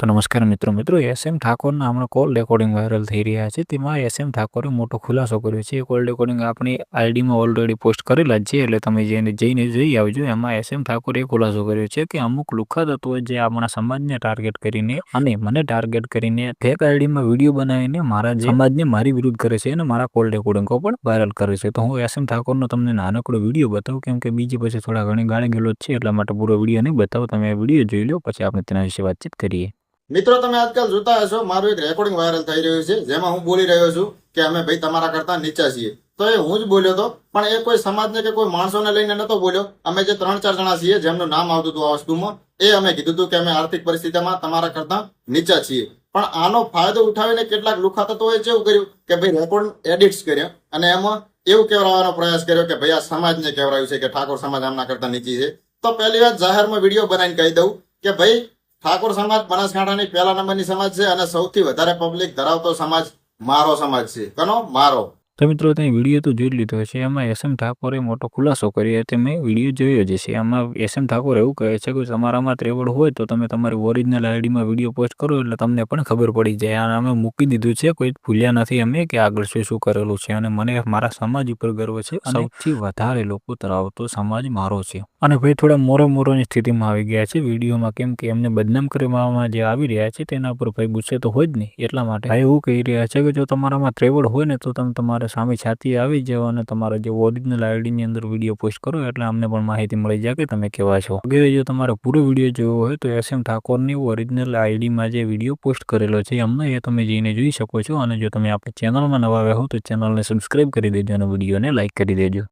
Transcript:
તો નમસ્કાર મિત્રો એસએમ ઠાકોરના હમણાં કોલ રેકોર્ડિંગ વાયરલ થઈ રહ્યા છે. તેમાં એસએમ ઠાકોરે મોટો ખુલાસો કર્યો છે. એ કોલ રેકોર્ડિંગ આપણી આઈડીમાં ઓલરેડી પોસ્ટ કરેલા જ છે, એટલે તમે જઈને જોઈ આવજો. એમાં એસએમ ઠાકોરે ખુલાસો કર્યો છે કે અમુક લુખ્ખા તત્વો જે આપણા સમાજને ટાર્ગેટ કરીને અને મને ટાર્ગેટ કરીને ફેક આઈડીમાં વિડીયો બનાવીને મારા સમાજને મારી વિરુદ્ધ કરે છે અને મારા કોલ રેકોર્ડિંગો પણ વાયરલ કરે છે. તો હું એસએમ ઠાકોરનો તમને નાનકડો વિડીયો બતાવું, કેમ કે બીજી પછી થોડા ઘણી ગાળી ગેલો છે, એટલા માટે પૂરો વિડીયો નહીં બતાવો. તમે વિડીયો જોઈ લો, પછી આપણે તેના વિશે વાતચીત કરીએ. મિત્રો, તમે આજકાલ જોતા હશો મારું એક રેકોર્ડિંગ વાયરલ થઈ રહ્યું છે, જેમાં હું બોલી રહ્યો છું કે અમે ભાઈ તમારા કરતા નીચા છીએ. તો એ હું જ બોલ્યો હતો, પણ એ કોઈ સમાજને કે કોઈ માણસોને લઈને નતો બોલ્યો. અમે જે 3-4 જણા છીએ જેમનું નામ આવતું હતું આ વસ્તુમાં, એ અમે કીધું હતું કે અમે આર્થિક પરિસ્થિતિમાં તમારા કરતા નીચા છીએ. પણ આનો ફાયદો ઉઠાવીને કેટલાક લુખ્ખા તત્વોએ કેવું કર્યું કે ભાઈ રેકોર્ડ એડિટ્સ કર્યા અને એમાં એવું કહેવાનો પ્રયાસ કર્યો કે ભાઈ આ સમાજને કહેવાયું છે કે ઠાકોર સમાજ આમના કરતા નીચી છે. તો પહેલી વાત જાહેરમાં વિડીયો બનાવીને કહી દઉં કે ભાઈ ઠાકોર સમાજ બનાસકાંઠાની પહેલા નંબરની સમાજ છે અને સૌથી વધારે પબ્લિક ધરાવતો સમાજ મારો સમાજ છે. કનો? મારો. તો મિત્રો, તમે વિડીયો તો જોઈ લીધો છે. એમાં એસએમ ઠાકોરે મોટો ખુલાસો કર્યો છે. મેં વિડીયો જોયો જ છે. એમાં એસએમ ઠાકોર એવું કહે છે કે તમારામાં ત્રેવડ હોય તો તમે તમારી ઓરિજિનલ આઈડીમાં વિડીયો પોસ્ટ કરો, એટલે તમને પણ ખબર પડી જાય. અને અમે મૂકી દીધું છે, કોઈ ભૂલ્યા નથી અમે કે આગળ શું કરેલું છે. અને મને મારા સમાજ ઉપર ગર્વ છે. સૌથી વધારે લોકો ધરાવતો સમાજ મારો છે. અને ભાઈ થોડા મોરોની સ્થિતિમાં આવી ગયા છે વિડીયોમાં, કેમ કે એમને બદનામ કરવામાં જે આવી રહ્યા છે તેના ઉપર ભાઈ ગુસ્સે તો હોય જ નહીં. એટલા માટે ભાઈ એવું કહી રહ્યા છે કે જો તમારામાં ત્રેવડ હોય ને તો તમે તમારે સામે છાતી આવી જાવ અને તમારા જે ઓરિજિનલ આઈડીની અંદર વિડીયો પોસ્ટ કરો, એટલે અમને પણ માહિતી મળી જાય કે તમે કેવા છો. જો તમારે પૂરો વિડીયો જોવો હોય તો એસએમ ઠાકોરની ઓરિજિનલ આઈડીમાં જે વિડીયો પોસ્ટ કરેલો છે અમને એ તમે જઈને જોઈ શકો છો. અને જો તમે આપણી ચેનલમાં નવા આવ્યા હો તો ચેનલને સબસ્ક્રાઈબ કરી દેજો અને વિડીયોને લાઈક કરી દેજો.